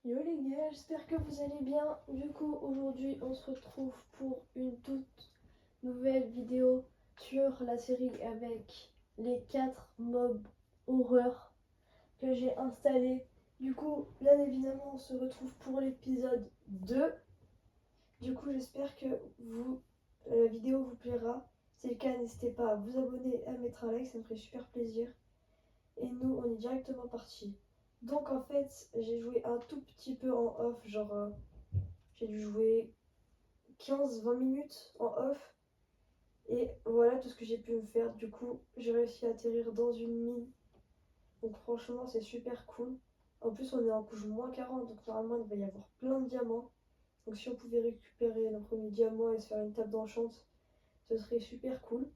Yo les gars, j'espère que vous allez bien. Du coup, aujourd'hui, on se retrouve pour une toute nouvelle vidéo sur la série avec les 4 mobs horreur que j'ai installés. Du coup, bien évidemment, on se retrouve pour l'épisode 2. Du coup, j'espère que la vidéo vous plaira. Si c'est le cas, n'hésitez pas à vous abonner et à mettre un like, ça me ferait super plaisir. Et nous, on est directement parti. Donc en fait, j'ai joué un tout petit peu en off, genre j'ai dû jouer 15-20 minutes en off. Et voilà tout ce que j'ai pu me faire. Du coup, j'ai réussi à atterrir dans une mine. Donc franchement, c'est super cool. En plus, on est en couche -40, donc normalement, il va y avoir plein de diamants. Donc si on pouvait récupérer nos premiers diamants et se faire une table d'enchante, ce serait super cool.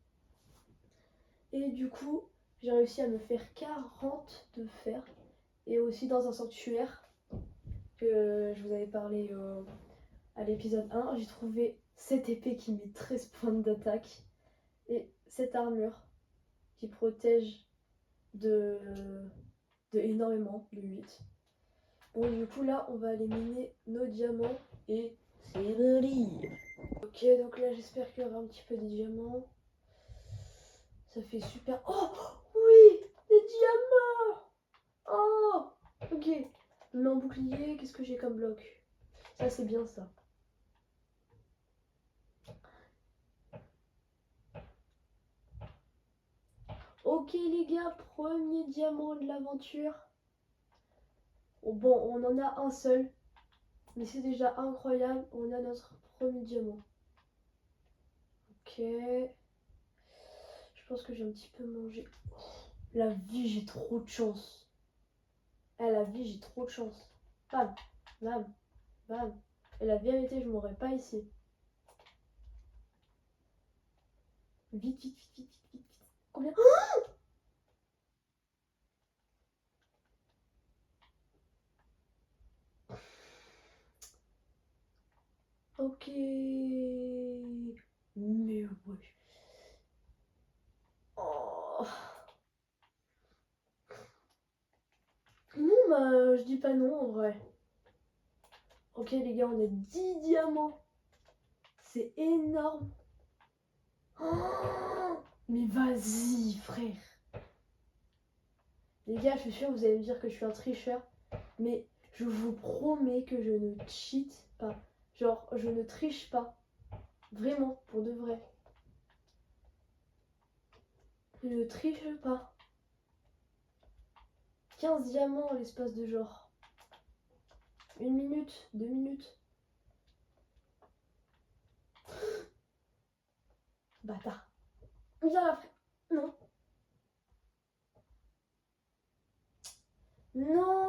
Et du coup, j'ai réussi à me faire 40 de fer. Et aussi dans un sanctuaire que je vous avais parlé à l'épisode 1, j'ai trouvé cette épée qui met 13 points d'attaque et cette armure qui protège de, de énormément, de 8. Bon, du coup, là, on va aller miner nos diamants et c'est parti. Ok, donc là, j'espère qu'il y aura un petit peu de diamants. Ça fait super. Oh oui, des diamants. Oh, ok. Je mets en bouclier, qu'est-ce que j'ai comme bloc? Ça, c'est bien ça. Ok les gars, premier diamant de l'aventure. Bon, on en a un seul, mais c'est déjà incroyable. On a notre premier diamant. Ok. Je pense que j'ai un petit peu mangé. La vie, j'ai trop de chance. La vie, j'ai trop de chance. Bam, bam, bam. Et la vérité, je m'aurais pas ici. Vite, vite, vite, vite, vite, vite. Combien? Ok. Mais ouais. Oh. Non, bah, je dis pas non en vrai. Ok les gars, on a 10 diamants. C'est énorme. Oh, mais vas-y frère. Les gars, je suis sûre que vous allez me dire que je suis un tricheur. Mais je vous promets que je ne cheat pas. Genre, je ne triche pas. Vraiment, pour de vrai. Je ne triche pas. 15 diamants en l'espace de genre 1 minute, 2 minutes. Bâtard. Viens là, frère. Non. Non.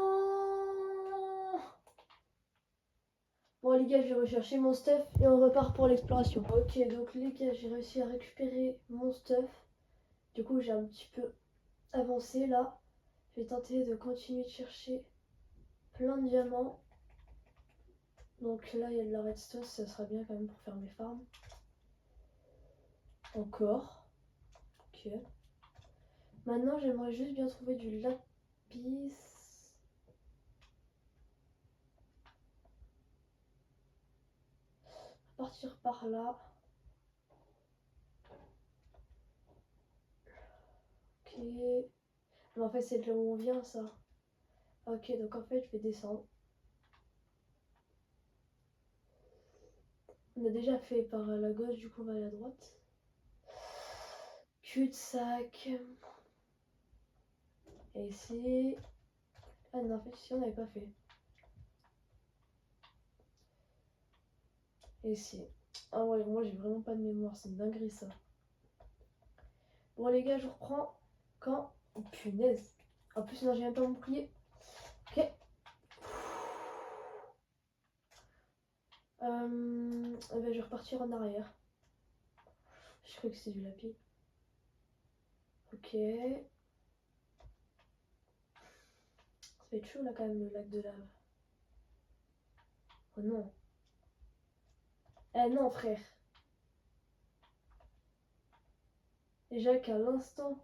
Bon les gars, je vais rechercher mon stuff et on repart pour l'exploration. Ok, donc les gars, j'ai réussi à récupérer mon stuff. Du coup, j'ai un petit peu avancé là. Je vais tenter de continuer de chercher plein de diamants. Donc là, il y a de la redstone, ça sera bien quand même pour faire mes farms. Encore. Ok. Maintenant, j'aimerais juste bien trouver du lapis. Partir par là. Ok. Mais en fait, c'est de là où on vient, ça. Ok, donc en fait, je vais descendre. On a déjà fait par la gauche, du coup, on va à la droite. Cul-de-sac. Et ici. Ah non, en fait, ici, on n'avait pas fait. Et ici. Ah ouais, moi, j'ai vraiment pas de mémoire, c'est une dinguerie, ça. Bon, les gars, je vous reprends quand. Oh, punaise. En plus, non, j'ai même pas mon bouclier. Ok. Eh ben, je vais repartir en arrière. Je crois que c'est du lapis. Ok. Ça va être chaud là quand même le lac de lave. Oh non. Eh non frère. Déjà qu'à l'instant,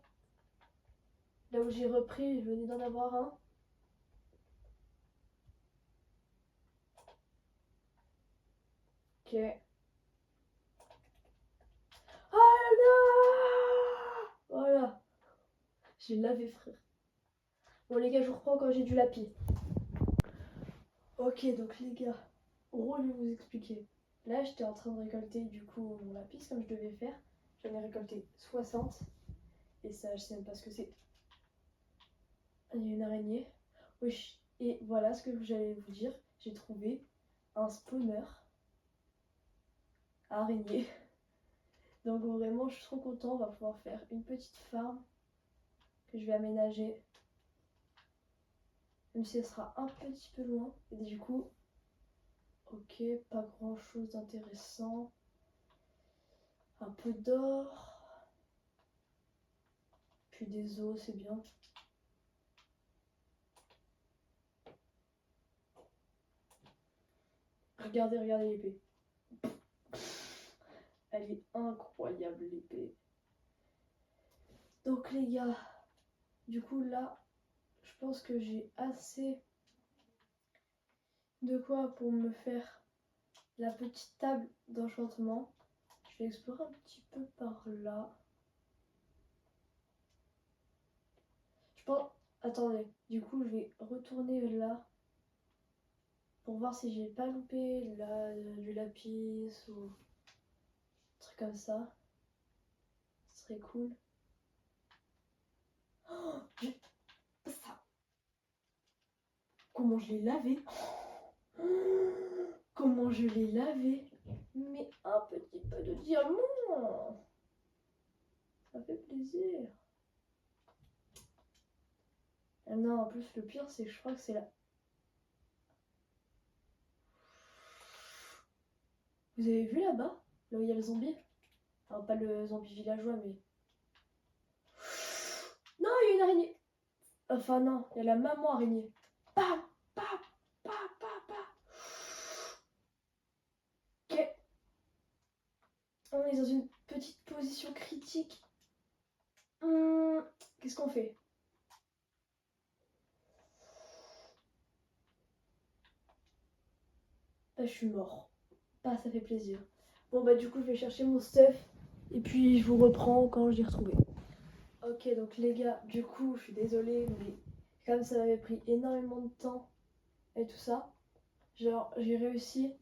là où j'ai repris, je venais d'en avoir un. Ok. Ah non! Voilà. J'ai lavé, frère. Bon, les gars, je vous reprends quand j'ai du lapis. Ok, donc les gars, en gros, je vais vous expliquer. Là, j'étais en train de récolter du coup mon lapis comme je devais faire. J'en ai récolté 60. Et ça, je sais même pas ce que c'est. Il y a une araignée. Oui, et voilà ce que j'allais vous dire. J'ai trouvé un spawner à araignée. Donc vraiment, je suis trop content. On va pouvoir faire une petite farm que je vais aménager. Même si elle sera un petit peu loin. Et du coup, ok, pas grand chose d'intéressant. Un peu d'or. Puis des os, c'est bien. Regardez, regardez l'épée. Elle est incroyable, l'épée. Donc les gars, du coup là, je pense que j'ai assez de quoi pour me faire la petite table d'enchantement. Je vais explorer un petit peu par là. Je pense... Attendez, du coup je vais retourner là pour voir si j'ai pas loupé là, du lapis ou un truc comme ça. Ce serait cool. Oh, ça. Comment je l'ai lavé? Comment je l'ai lavé? Mais un petit peu de diamant! Ça fait plaisir. Ah non, en plus, le pire, c'est que je crois que c'est là. Vous avez vu là-bas? Là où il y a le zombie? Enfin, pas le zombie villageois, mais. Non, il y a une araignée! Enfin, non, il y a la maman araignée. Pa, pa, pa, pa, pa. Ok. On est dans une petite position critique. Qu'est-ce qu'on fait? Bah, je suis mort. Bah, ça fait plaisir. Bon, bah, du coup, je vais chercher mon stuff. Et puis, je vous reprends quand je l'ai retrouvé. Ok, donc les gars, du coup, je suis désolée, mais comme ça m'avait pris énormément de temps et tout ça, genre, j'ai réussi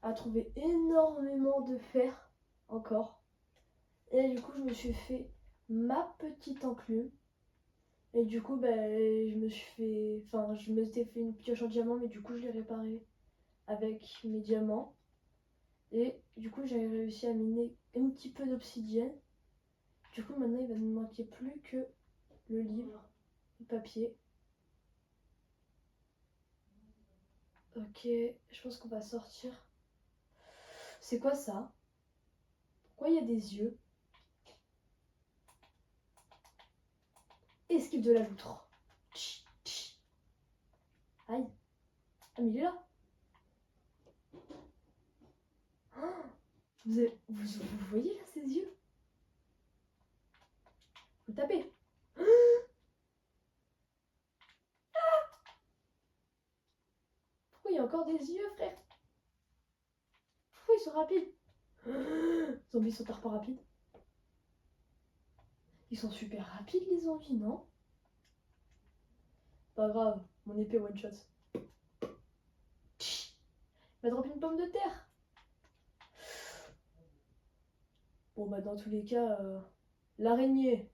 à trouver énormément de fer encore. Et du coup, je me suis fait ma petite enclume. Et du coup, bah, je me suis fait. Enfin, je me suis fait une pioche en diamant, mais du coup, je l'ai réparée avec mes diamants. Et du coup, j'ai réussi à miner un petit peu d'obsidienne. Du coup, maintenant, il va ne me manquer plus que le livre, le papier. Ok, je pense qu'on va sortir. C'est quoi ça? Pourquoi il y a des yeux? Esquive de la loutre. Aïe. Ah, mais il est là. Oh, vous voyez là ses yeux? Faut taper. Pourquoi il y a encore des yeux, frère? Pourquoi ils sont rapides? Zombies sont pas rapides. Ils sont super rapides les zombies, non? Pas grave, mon épée one shot. Il va dropper une pomme de terre. Bon bah dans tous les cas, l'araignée.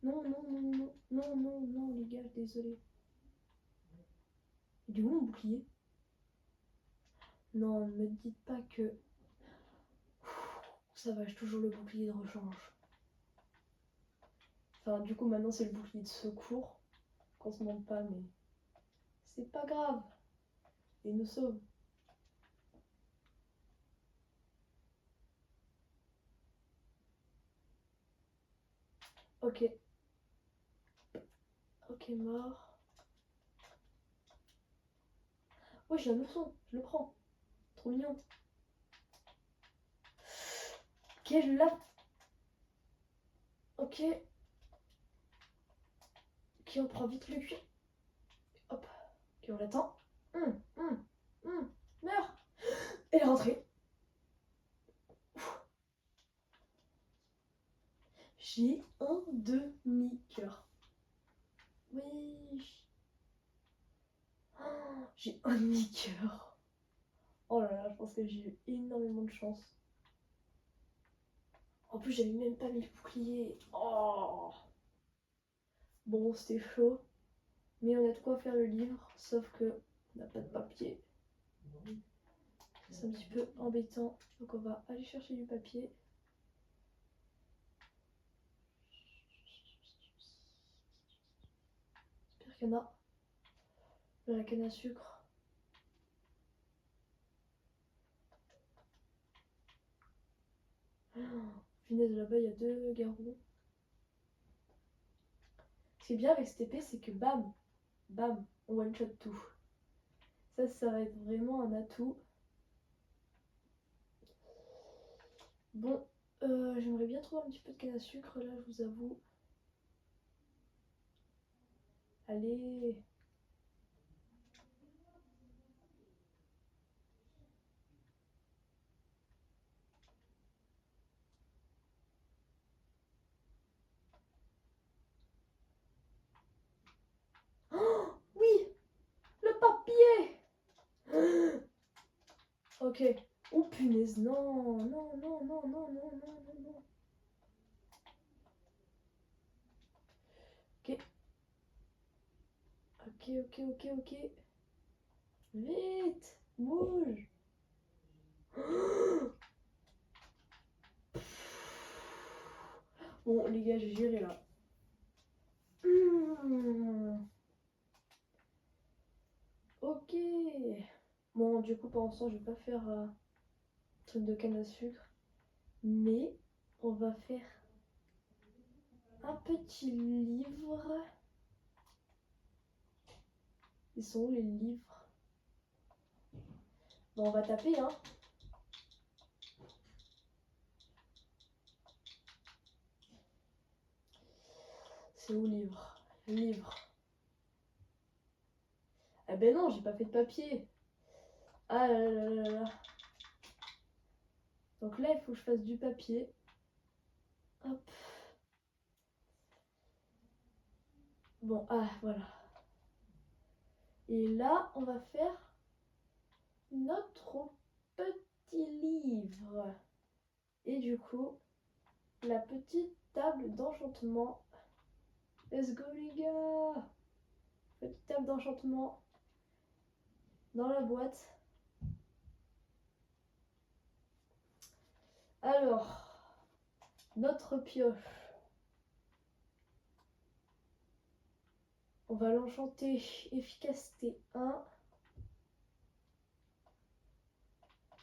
Non, non, non, non, non, non, non, les gars, désolé. Du coup mon bouclier? Non, ne me dites pas que... Ça va, j'ai toujours le bouclier de rechange. Enfin, du coup, maintenant, c'est le bouclier de secours. Qu'on se demande pas, mais... C'est pas grave. Il nous sauve. Ok. Ok, mort. Ouais, j'ai un ourson. Je le prends. Trop mignon. Ok, je lave. Ok. Ok, on prend vite le cuir. Hop. Ok, on l'attend. Meurs. Elle est rentrée. J'ai un demi-cœur. Oui. Oh, j'ai un demi-cœur. Oh là là, je pense que j'ai eu énormément de chance. En plus, j'avais même pas mis le bouclier. Oh. Bon, c'était chaud. Mais on a de quoi faire le livre, sauf que on n'a pas de papier. C'est un petit peu embêtant. Donc on va aller chercher du papier. J'espère qu'il y en a. Dans la canne à sucre. Oh, punaise, là-bas il y a 2 garrons. Ce qui est bien avec cette épée, c'est que bam, bam, on one shot tout. Ça va être vraiment un atout. Bon, j'aimerais bien trouver un petit peu de canne à sucre là, je vous avoue. Allez. Oh oui, le papier. Ok. Oh punaise, non, non, non, non, non, non, non, non, non. Ok. Ok, ok, ok, ok. Vite, bouge. Bon, les gars, j'ai géré là. Ok. Bon, du coup, pour l'instant, je vais pas faire truc de canne à sucre. Mais on va faire un petit livre. Ils sont où les livres? Bon, on va taper, hein. C'est où livre? Livre. Ah ben non, j'ai pas fait de papier. Ah là là là là. Donc là, il faut que je fasse du papier. Hop. Bon, ah, voilà. Et là, on va faire notre petit livre. Et du coup, la petite table d'enchantement. Let's go les gars! Petite table d'enchantement dans la boîte. Alors, notre pioche. On va l'enchanter efficacité 1.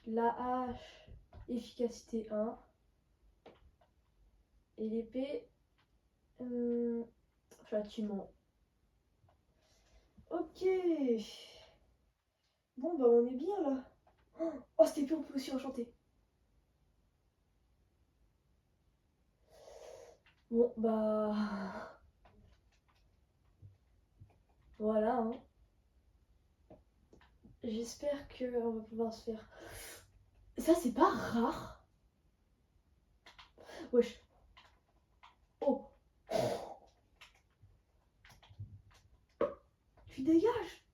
La hache, efficacité 1. Et l'épée, châtiment. Ok. Bon, bah on est bien là. Oh, cette épée, on peut aussi enchanter. Bon, bah... Voilà, hein. J'espère qu'on va pouvoir se faire... Ça, c'est pas rare. Wesh. Oh. Tu dégages.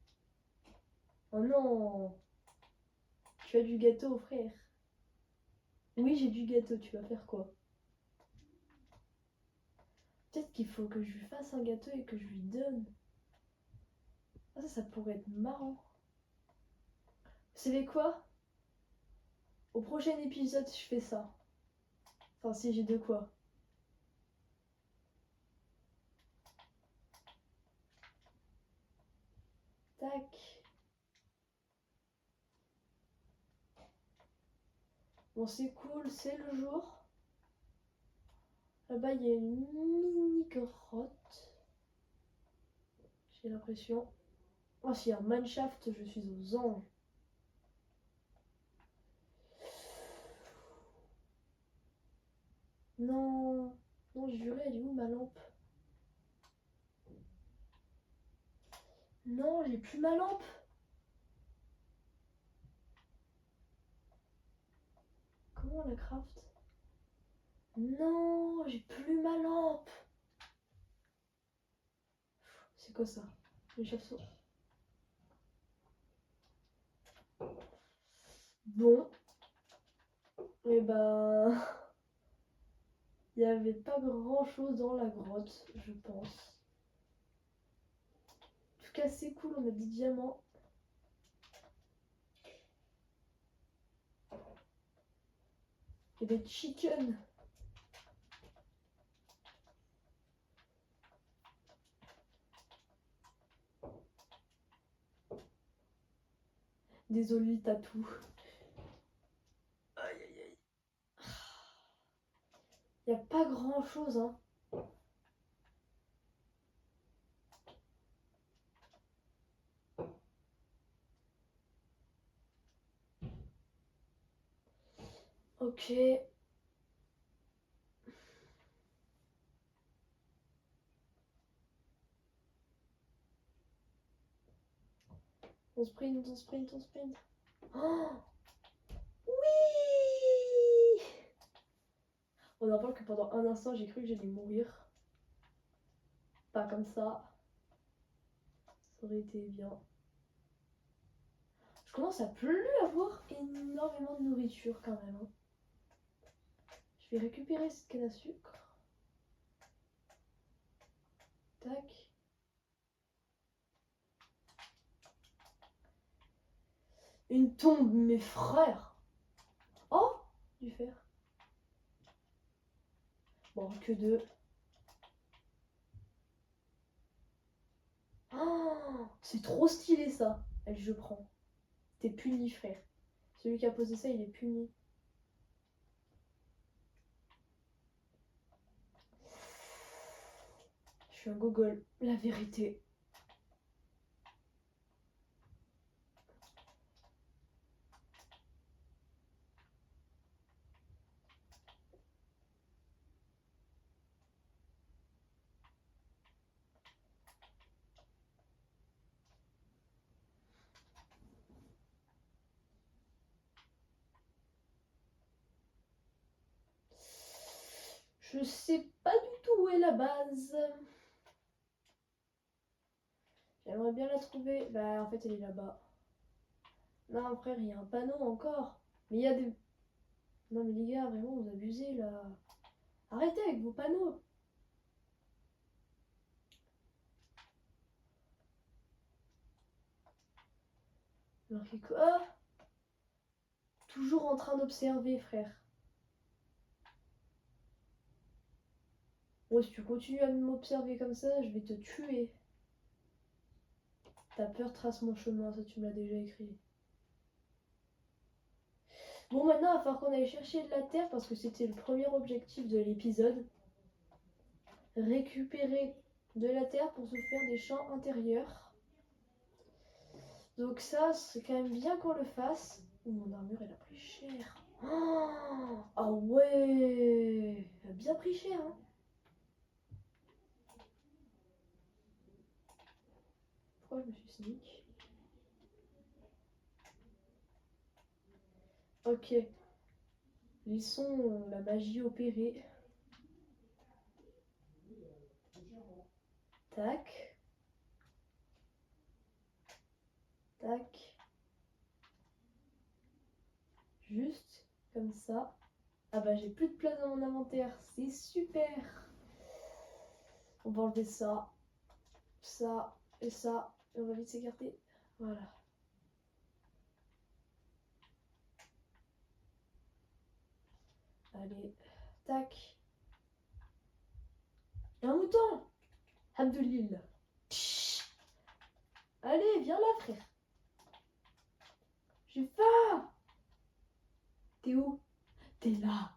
Oh non. Tu as du gâteau, frère. Oui, j'ai du gâteau. Tu vas faire quoi? Peut-être qu'il faut que je lui fasse un gâteau et que je lui donne. Ah, ça pourrait être marrant. Vous savez quoi? Au prochain épisode, je fais ça. Enfin, si j'ai de quoi. Tac. Bon, c'est cool, c'est le jour. Là-bas, il y a une mini grotte. J'ai l'impression. Oh, s'il y a un mineshaft, je suis aux anges. Non. Non, juré, elle est où ma lampe? Non, j'ai plus ma lampe. comment on la craft? Non, j'ai plus ma lampe. C'est quoi ça? Le chauve-souris. Bon. Et ben... Il n'y avait pas grand chose dans la grotte, je pense. En tout cas, c'est cool, on a des diamants. Et des chickens. Désolé, tatou. Aïe aïe aïe. Il n'y a pas grand chose, hein. Ok. On sprint, on sprint, on sprint. Oh oui! On en parle que pendant un instant, j'ai cru que j'allais mourir. Pas comme ça. Ça aurait été bien. Je commence à plus avoir énormément de nourriture quand même. Hein. Je vais récupérer cette canne à sucre. Tac. Une tombe, mes frères. Oh, du fer. Bon, que deux. Oh, c'est trop stylé ça. Allez, je prends. T'es puni, frère. Celui qui a posé ça, il est puni. Je suis un gogol, la vérité. Je sais pas du tout où est la base. J'aimerais bien la trouver. Bah, en fait, elle est là-bas. Non, frère, il y a un panneau encore. Mais il y a des... Non, mais les gars, vraiment, vous abusez, là. Arrêtez avec vos panneaux. Marqué quoi? Toujours en train d'observer, frère. Ouais, si tu continues à m'observer comme ça, je vais te tuer. T'as peur, trace mon chemin, ça tu me l'as déjà écrit. Bon, maintenant, il va falloir qu'on aille chercher de la terre parce que c'était le premier objectif de l'épisode. Récupérer de la terre pour se faire des champs intérieurs. Donc ça, c'est quand même bien qu'on le fasse. Oh, mon armure, elle a pris cher. Oh, ah ouais, elle a bien pris cher, hein. Pourquoi je me suis sneak? Ok. Laissons la magie opérer. Tac. Tac. Juste comme ça. Ah bah j'ai plus de place dans mon inventaire. C'est super. On va enlever ça. Ça et ça. Et on va vite s'écarter. Voilà. Allez. Tac. Un mouton. Abdelil. Allez, viens là, frère. J'ai faim. T'es où? T'es là.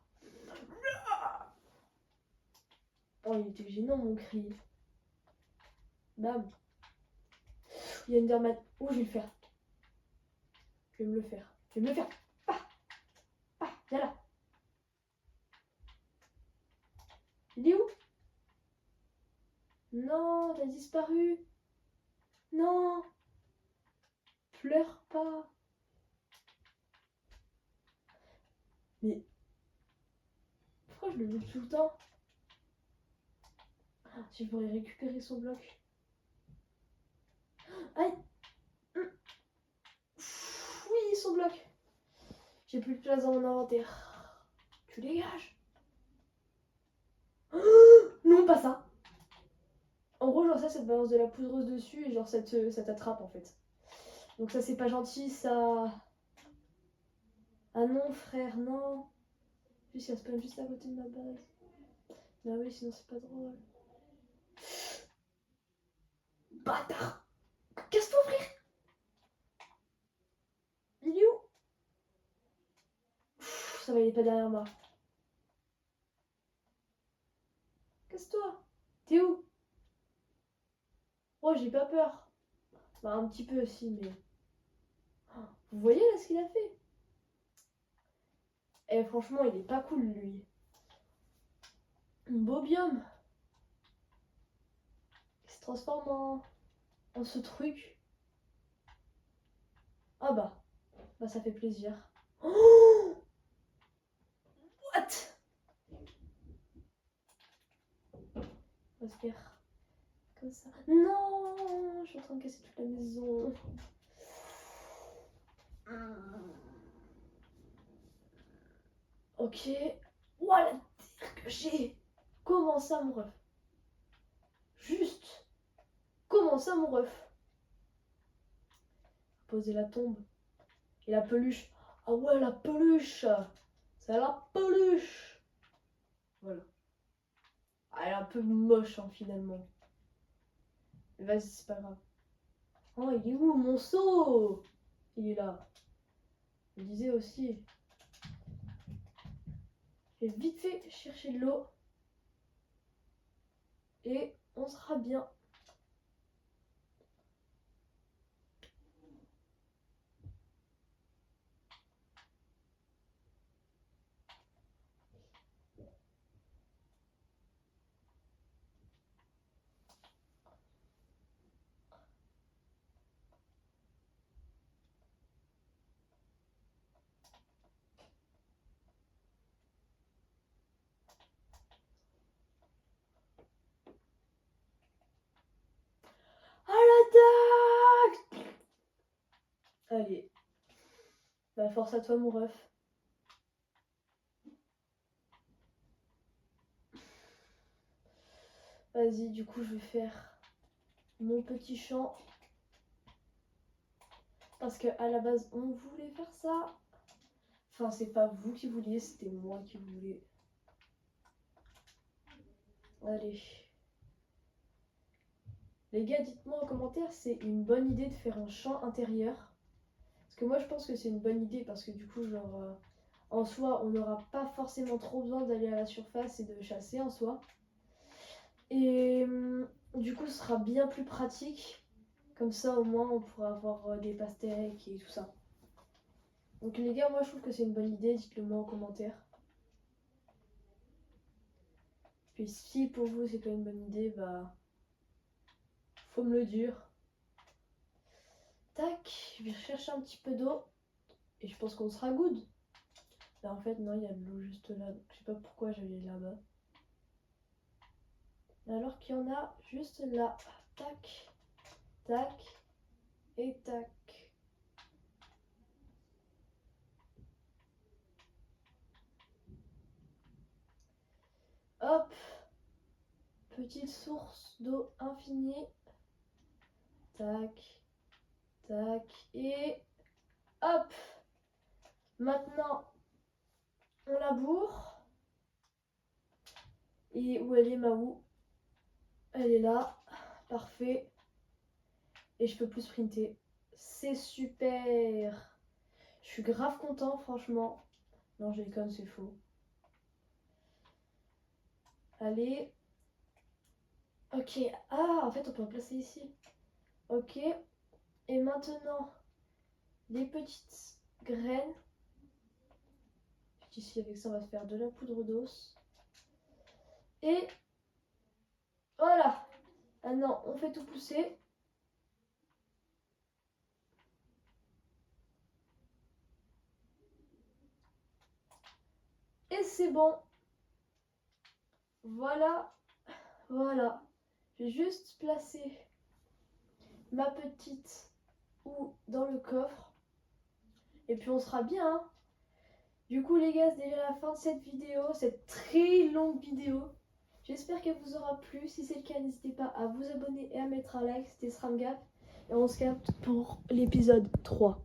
Oh, il était gênant mon cri. Bam. Il y a Enderman. Oh, je vais le faire. Je vais me le faire. Je vais me le faire. Ah, ah, viens là. Il est où? Non, t'as disparu. Non. Pleure pas. Mais Pourquoi je le loupe tout le temps? Si je pourrais récupérer son bloc. Aïe. Oui, son bloc. J'ai plus de place dans mon inventaire. Tu dégages. Non, pas ça. En gros, genre ça te balance de la poudreuse dessus et genre ça t'attrape en fait. Donc ça c'est pas gentil, ça... Ah non frère, non. Juste il spawn juste à côté de ma base. Bah oui, sinon c'est pas drôle. Bâtard. Casse-toi frère. Il est où? Ça va, il est pas derrière moi. Casse-toi. T'es où? Oh, j'ai pas peur. Bah un petit peu aussi, mais... Vous voyez là ce qu'il a fait? Eh franchement, il est pas cool lui. Un beau biome. Il se transforme en ce truc. Ah bah ça fait plaisir. Oh, what? On va se faire comme ça. Non, je suis en train de casser toute la maison. Ok. Ouah, la terre que j'ai. Comment ça, mon ref? Juste. Comment ça, mon ref? Poser la tombe. Et la peluche. Ah ouais, la peluche. C'est la peluche. Voilà. Ah, elle est un peu moche, hein, finalement. Mais vas-y, c'est pas grave. Oh, il est où, mon seau? Il est là. Je disais aussi. J'ai vite fait chercher de l'eau. Et on sera bien. À l'attaque! Allez. Bah force à toi, mon ref. Vas-y, du coup, je vais faire mon petit champ. Parce que à la base, on voulait faire ça. Enfin, c'est pas vous qui vouliez, c'était moi qui voulais. Allez. Les gars, dites-moi en commentaire, c'est une bonne idée de faire un champ intérieur. Parce que moi, je pense que c'est une bonne idée parce que du coup, genre, en soi, on n'aura pas forcément trop besoin d'aller à la surface et de chasser en soi. Et du coup, ce sera bien plus pratique. Comme ça, au moins, on pourra avoir des pastèques et tout ça. Donc les gars, moi, je trouve que c'est une bonne idée. Dites-le moi en commentaire. Puis si pour vous, c'est pas une bonne idée, bah... faut me le dire. Tac, je vais rechercher un petit peu d'eau. Et je pense qu'on sera good. Là, en fait, non, il y a de l'eau juste là. Donc, je sais pas pourquoi j'allais là-bas. Alors qu'il y en a juste là. Tac, tac et tac. Hop. Petite source d'eau infinie. Tac, tac et hop. Maintenant, on laboure. Et où elle est, ma houe? Elle est là. Parfait. Et je peux plus sprinter. C'est super. Je suis grave content, franchement. Non, je déconne, c'est faux. Allez. Ok. Ah, en fait, on peut en placer ici. Ok. Et maintenant, les petites graines. Ici, avec ça, on va se faire de la poudre d'os. Et voilà. Ah non, on fait tout pousser. Et c'est bon. Voilà. Voilà. Je vais juste placer ma petite ou dans le coffre. Et puis on sera bien. Hein. Du coup les gars, c'est déjà la fin de cette vidéo, cette très longue vidéo. J'espère qu'elle vous aura plu. Si c'est le cas, n'hésitez pas à vous abonner et à mettre un like. C'était SramGap. Et on se capte pour l'épisode 3.